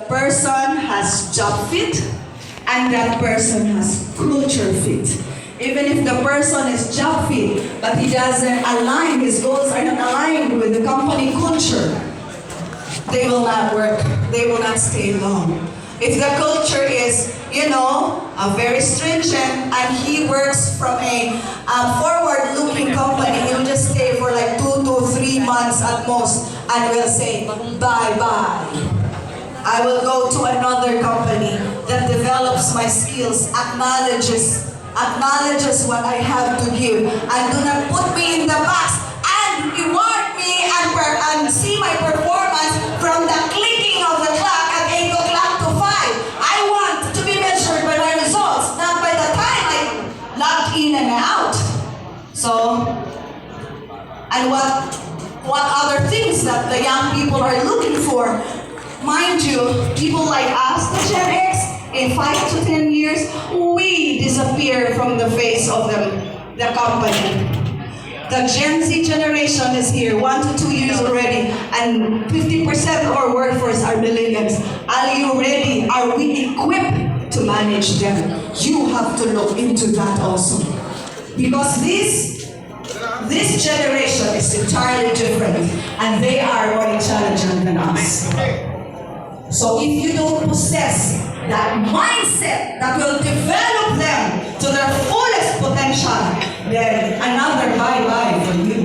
Person has job fit and that person has culture fit. Even if the person is job fit, but he doesn't align, his goals are not aligned with the company culture, they will not work, they will not stay long. If the culture is, very stringent and he works from a forward-looking company, he'll just stay for like 2 to 3 months at most and will say, bye-bye. I will go to another company that develops my skills, acknowledges what I have to give, and do not put me in the box and reward me and see my performance from the clicking of the clock at 8 o'clock to 5. I want to be measured by my results, not by the time I logged in and out. So, and what other things that the young people are looking for? Mind you, people like us, the Gen X, in 5 to 10 years, we disappear from the face of the company. The Gen Z generation is here, 1 to 2 years already, and 50% of our workforce are millennials. Are you ready? Are we equipped to manage them? You have to look into that also. Because this generation is entirely different, and they are more intelligent than us. So if you don't possess that mindset that will develop them to their fullest potential, then another bye-bye for you.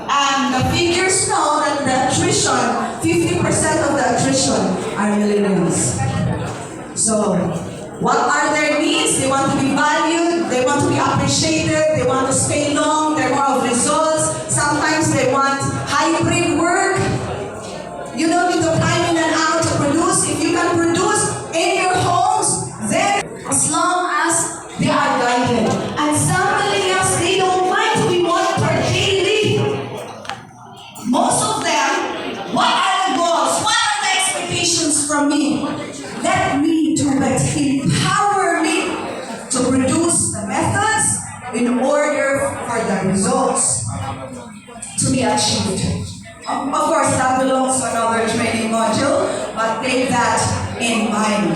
And the figures know that the attrition, 50% of the attrition are millennials. So what are their needs? They want to be valued, they want to be appreciated, they want to stay long, they're more of results. Sometimes they want hybrid work. You don't need to climb in and out to produce. If you can produce in your homes, then as long as they are guided. And some millennials, they don't mind to be monitored daily. Most of them, what are the goals? What are the expectations from me? Let me do it. Empower me to produce the methods in order for the results to be achieved. Of course, that belongs to another training module, but take that in mind.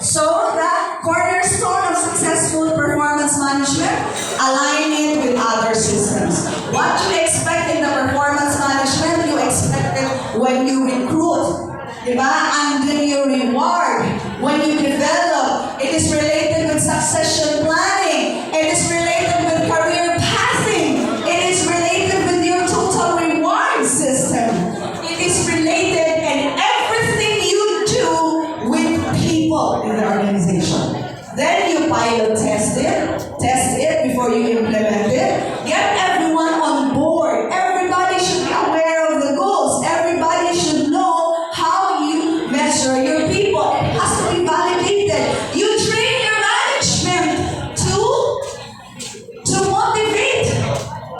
So, the cornerstone of successful performance management, align it with other systems. What you expect in the performance management, you expect it when you recruit, diba? And then you reward. When you develop, it is related with succession planning. It is related with career pathing. It is related with your total reward system. It is related in everything you do with people in the organization. Then you pilot test it before you implement it. Get everyone on board. Everybody should be aware of the goals. Everybody should know how you measure your people. It has to be validated. You train your management to motivate,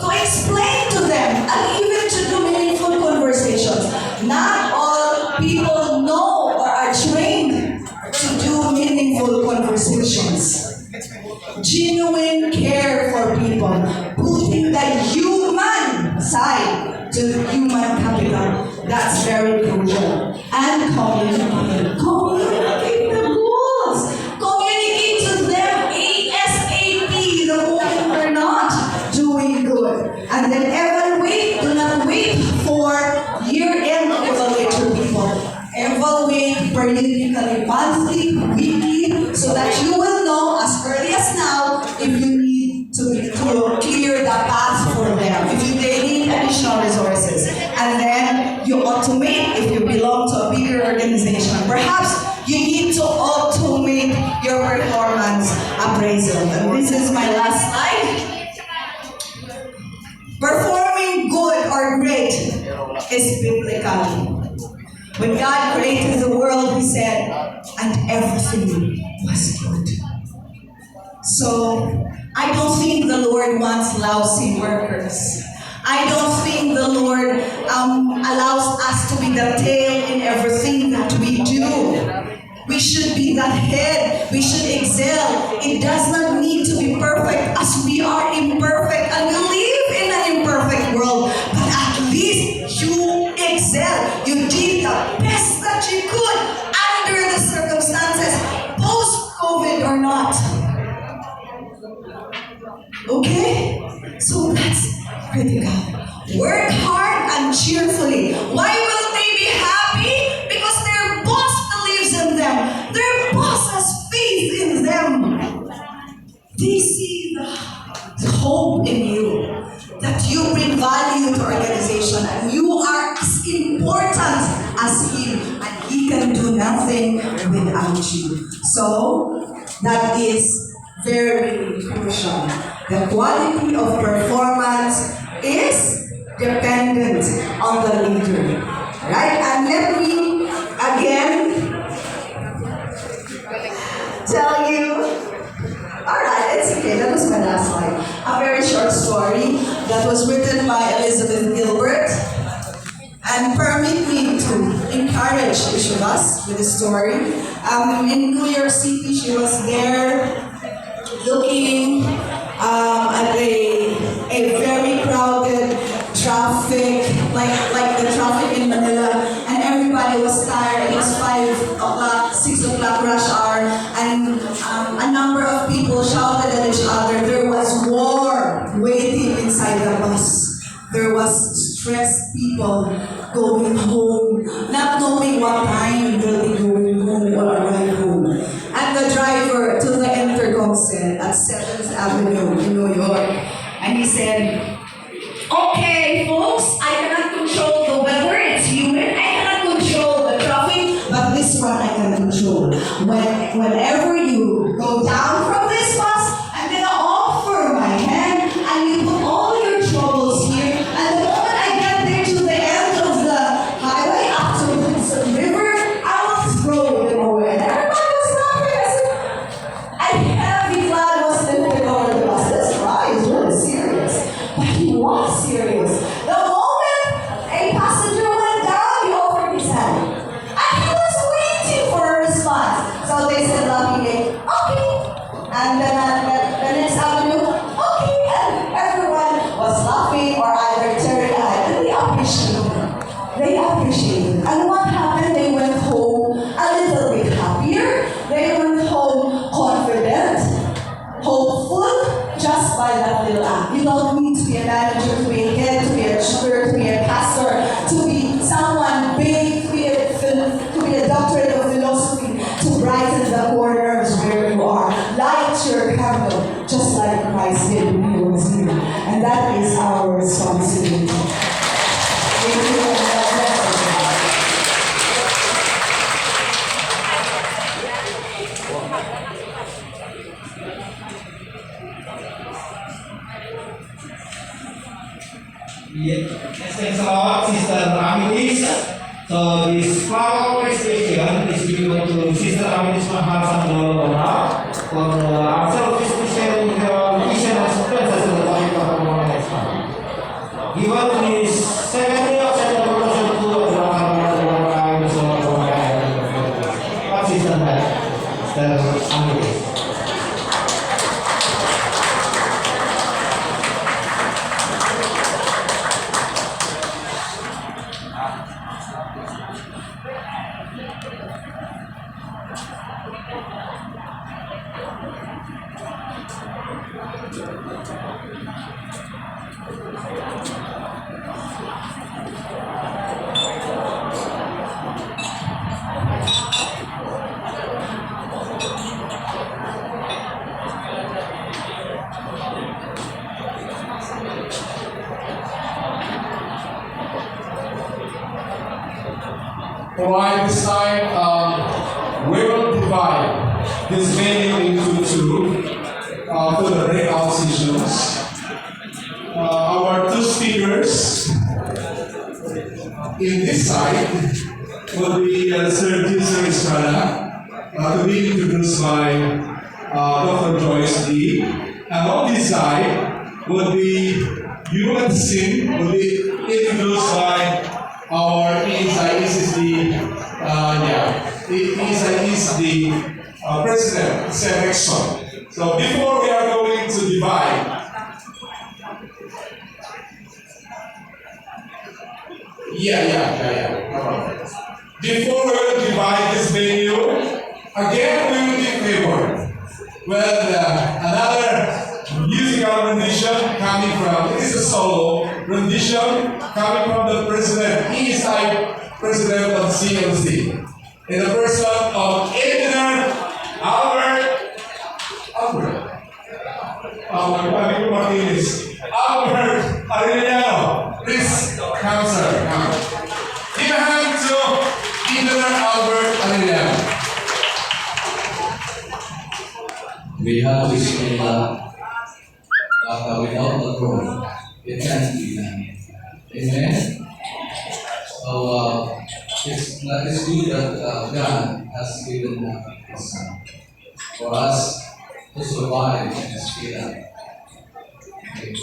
to explain to them, and even to do meaningful conversations. Not all people know or are trained to do meaningful conversations. Genuine care for people, putting the human side to the human capital. That's very crucial. And communicate. Communicate the goals. Communicate to them ASAP the moment we're not doing good. And then evaluate. Do not wait for year-end to evaluate your people. Evaluate periodically, monthly, weekly, so that you will know as early as now if you need to clear the path for them, if they need additional resources. And then you automate if you belong to a bigger organization. Perhaps you need to automate your performance appraisal. And this is my last slide. Performing good or great is biblical. When God created the world, He said, and everything was good. So, I don't think the Lord wants lousy workers. I don't think the Lord allows us to be the tail in everything that we do. We should be the head. We should excel. It does not need to be perfect, as we are imperfect and we live in an imperfect world. But at least you excel. You did the best that you could. Okay? So that's critical. Work hard and cheerfully. Why will they be happy? Because their boss believes in them. Their boss has faith in them. They see the hope in you. That you bring value to organization and you are as important as him and he can do nothing without you. So that is very crucial. The quality of performance is dependent on the leader. Right? And let me again tell you. Alright, it's okay. That was my last slide. A very short story that was written by Elizabeth Gilbert. And permit me to encourage each of us with a story. In New York City, she was there looking at a very crowded traffic, like the traffic in Manila, and everybody was tired. It was 5 o'clock, 6 o'clock rush hour, and a number of people shouted at each other. There was war waiting inside the bus. There was stressed people going home, not knowing what time they'll be going home or arrive home. And the driver to the intercom said at 7th Avenue in New York, and he said, "Okay, folks, I cannot control the weather, it's humid. I cannot control the traffic, but this one I can control. Whenever you go down from this bus, I'm gonna offer my hand and you put all your troubles here. And the moment I get there to the end of the highway up to the Hudson River, I will throw them away." And everybody was laughing. I said, a heavy cloud was lifted over the bus. This guy is really serious. But he was serious. The moment a passenger went down, he offered his hand. And he was waiting for a response. So they said laughingly, "Okay." And then the next avenue, "Okay." And everyone was laughing or either teary-eyed. And they appreciated it. They appreciated it. And what happened? They went home a little bit happier. They went home confident, hopeful, just by that little act. You don't need to be a manager, to be a head, to be a tutor, to be a pastor, to be someone big, to be a doctorate of philosophy, to brighten the corners where you are. Light your candle, just like Christ did when he was here. And that is our responsibility. Thank you, and God bless everybody. Yes, thanks a lot, Sister Amilis. So this flower appreciation is given to Sister Amilis Maharsan Nolona for our self-sufficient vision and success in the topic of our next time. Given this second day of second promotion to the what Sister Amilis? Alright, this time we will divide this venue into two for the breakout sessions. Our two speakers in this side will be Sir Gilson Estrada, to be introduced by Dr. Joyce Lee. And on this side will be Yuman Singh, will be introduced by our ESI is the ESI is the president, Sir Exxon. So before we are going to divide, no problem. Before we will divide this venue, again we will be favored with another solo rendition coming from the president. He is like president of CLC. In the person of Engineer Albert Martinez. Albert Arellano. Please come, sir. Come. Give a hand to Engineer Albert Arellano. We have to say that without the growth, it can't be done. Amen? So, it's good that God has given His Son for us to survive in this freedom. Okay.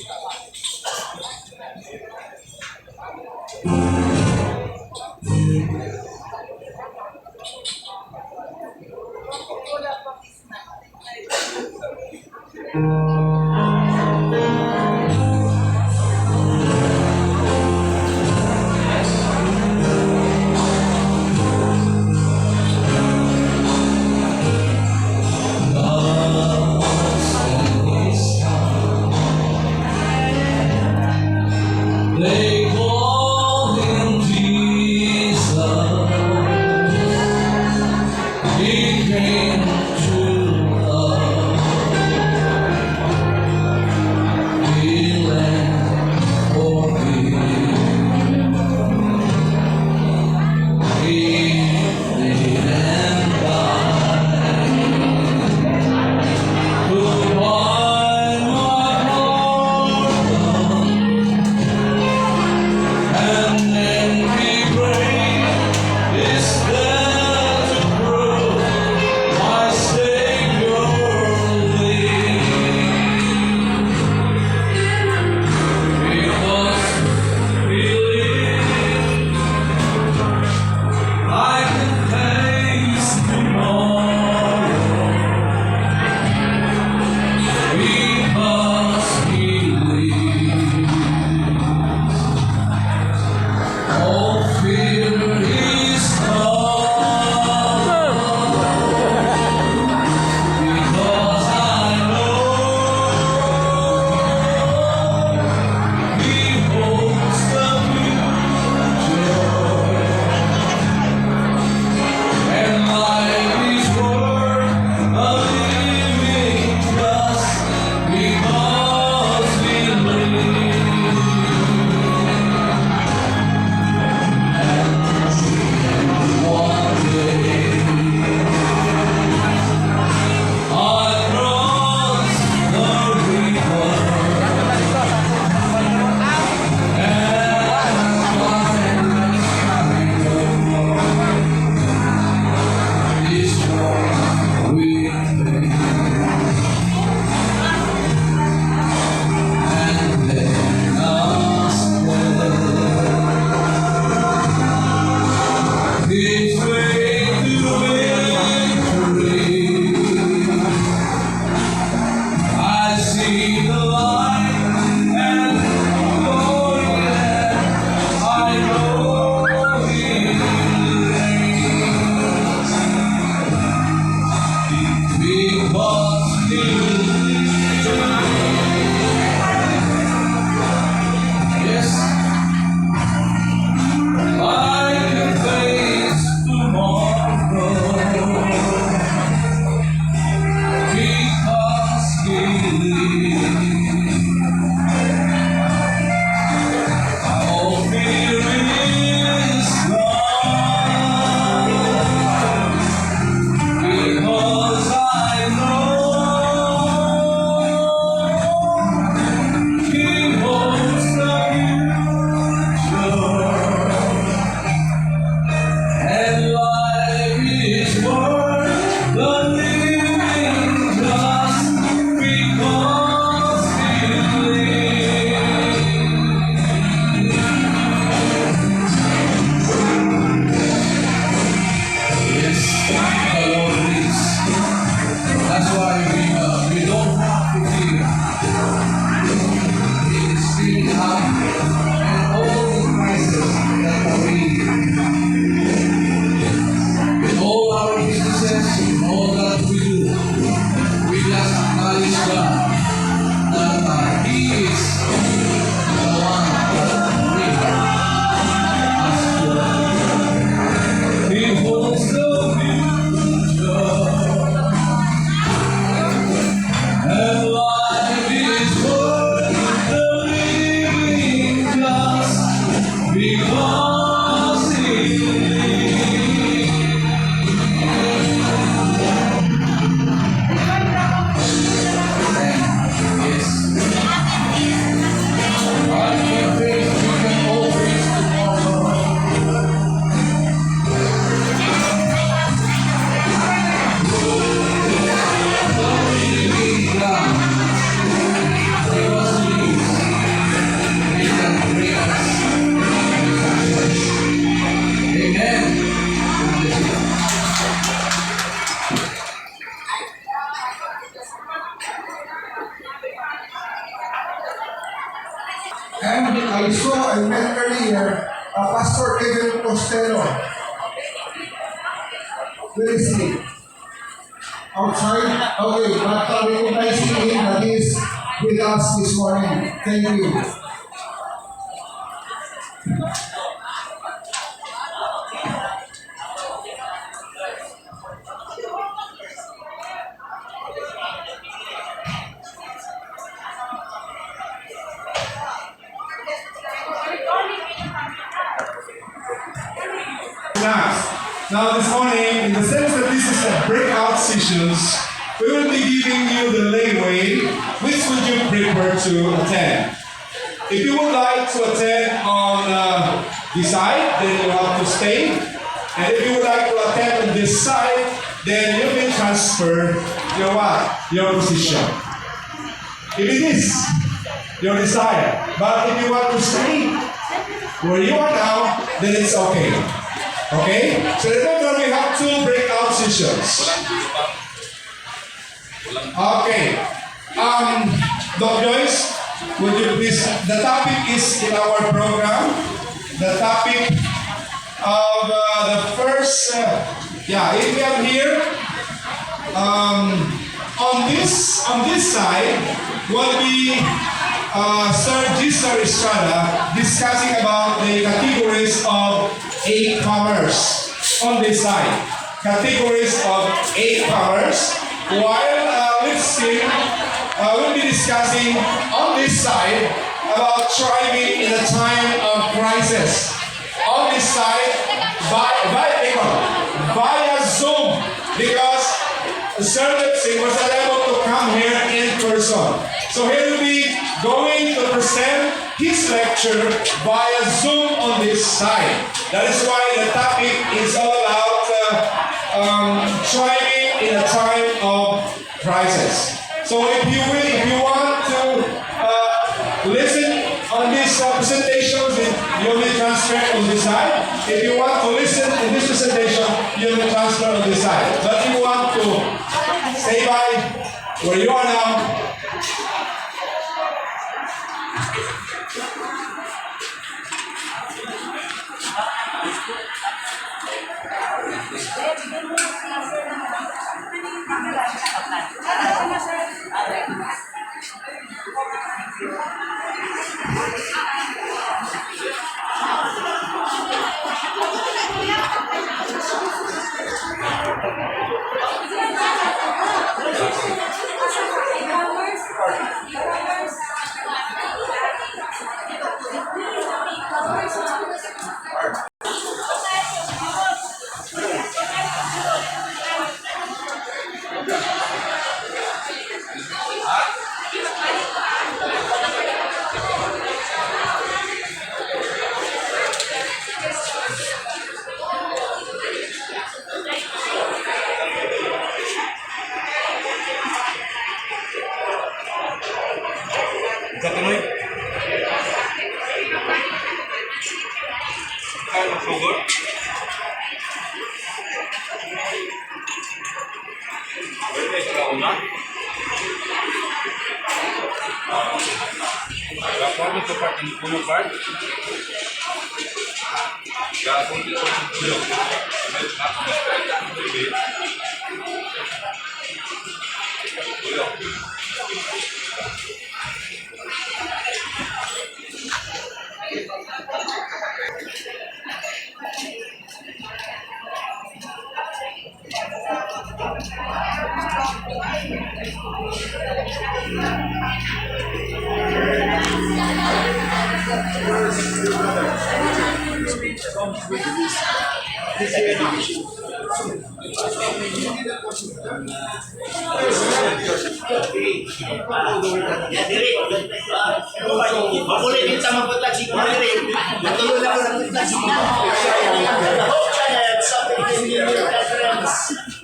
They call him Jesus. He came to love, heal and forgive, heal and die. To bind my heart and then be brave is there to prove my Savior lives. Because He lives, I can face tomorrow. Because He lives, all fear is gone, because I know He holds the future, and life is worth a living just because we live. One day I cross the river and find this joy with me, and then ask His way to victory. I see the light and glory, and I know He reigns. Because He lives. Yes, I can face tomorrow, because He lives. All fear is gone, because I know He holds the future. And life is worth the living just because He lives. Yes, the Lord lives. That's why we don't have to fear. He is still happy, and all the crises that we in all our businesses, in all that we do, we just acknowledge God that He is I met earlier Pastor Kevin Costello. Where is he? Outside? Okay, but recognizing him that he is with us this morning. Thank you. Now this morning, in the sense that this is a breakout sessions, we will be giving you the laneway which would you prefer to attend. If you would like to attend on this side, then you have to stay. And if you would like to attend on this side, then you can transfer your what? Your position. If it is your desire. But if you want to stay where you are now, then it's okay. Okay? So remember, we have 2 breakout sessions. Okay. Doc Joyce, would you please, the topic is in our program. The topic of the first, if we have here, on this side, will be Sir Gisar Estrada discussing about the categories of e-commerce on this side. Categories of e-commerce. While Lipskin will be discussing on this side about thriving in a time of crisis. On this side, via Zoom, because Sir Lipskin was unable to come here in person. So he will be going to present his lecture via Zoom on this side. That is why the topic is all about thriving in a time of crisis. So if you want to listen on these presentations, you'll be transferred on this side. If you want to listen to this presentation, you'll be transferred on this side. But if you want to stay by where you are now,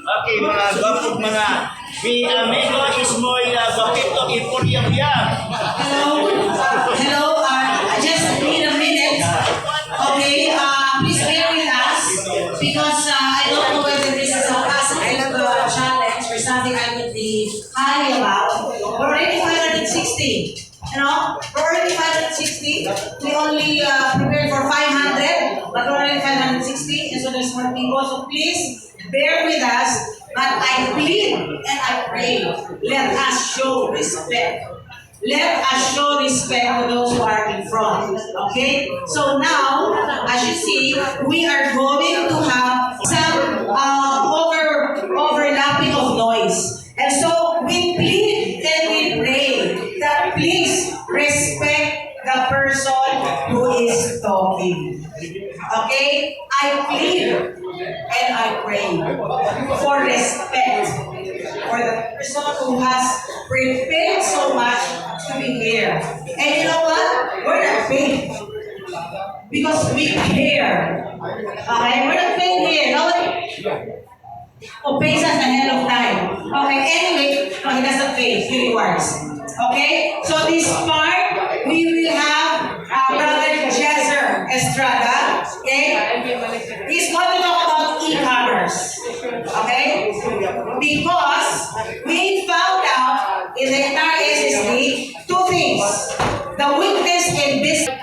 Okay, mga gwapog mga mi amigo is muy guapito y puriang-yang. Hello, just need a minute. Okay, please bear with us because I don't know whether this is a positive challenge or something I would be high about. We're already 560. You know, we're already 560. We only prepared for 500, but we're already 560, and so there's more people. So please bear with us. But I plead and I pray, let us show respect. Let us show respect to those who are in front. Okay? So now, as you see, we are going to have some overlapping of noise. And so we plead and we pray that please respect the person who is talking. Okay? I plead and I pray for respect for the person who has prepared so much to be here. And you know what? We're not paid because we care. Okay? We're not paid here. No, who pays us ahead of time. Okay, anyway, no, he doesn't pay, he rewards. Okay, so this part, we will have Brother Jesser Estrada. Okay, he's going to talk about e-commerce. Okay, because we found out in the entire SSD two things: the weakness in business.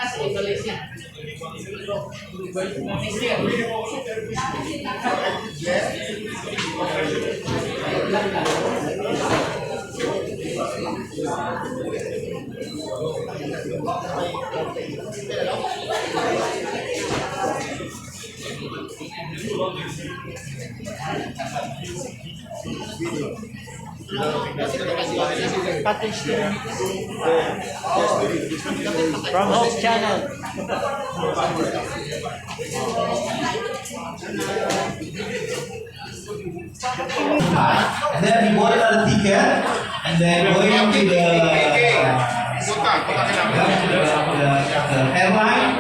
From Hope Channel. And then we bought another ticket, and then going to the airline,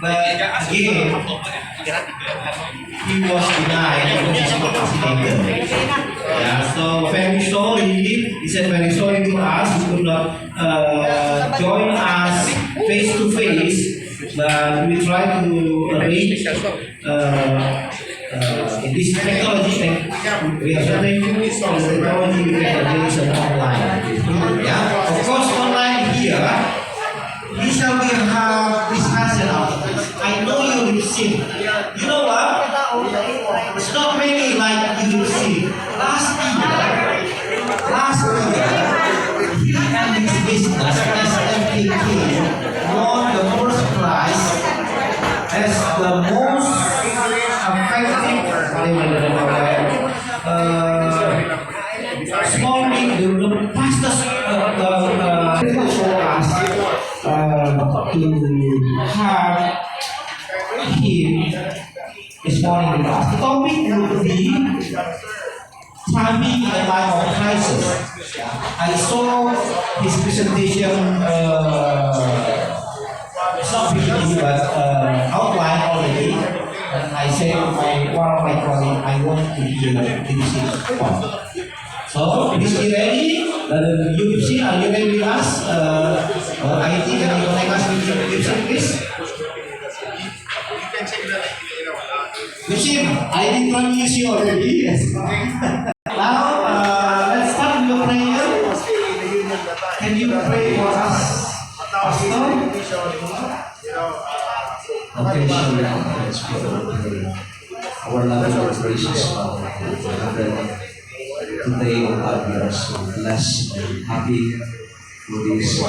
but again, he was denied because he's not vaccinated. Yeah, so very sorry. He said very sorry to us. He could not join us face to face, but we try to arrange in this technology. We are trying to use the technology we can arrange online. Yeah, of course, online here. This shall be discussion of this. I know you will see. You know what? It's not many like you will see. Last year, he and his business, SMPK, won the first prize as the most effective small the fastest for us to have him this morning with us. The topic would be timing in a time of crisis. I saw his presentation, it's not really, but outline already. And I said to one of my colleagues, I want to hear this one. So, is he ready? Yupsi, are you ready with us? IT, can you connect us with Yupsi, please? Yupsi, I did promise you already. Yes. Now, let's start with your prayer. Can you pray for us, Pastor? Okay, shall we let's pray for prayer. Our loving and gracious Father, today, O God, we are so blessed and happy for this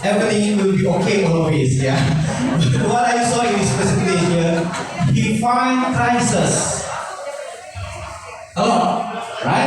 Everything will be okay always, yeah. What I saw in his presentation, he find crisis. Oh, right?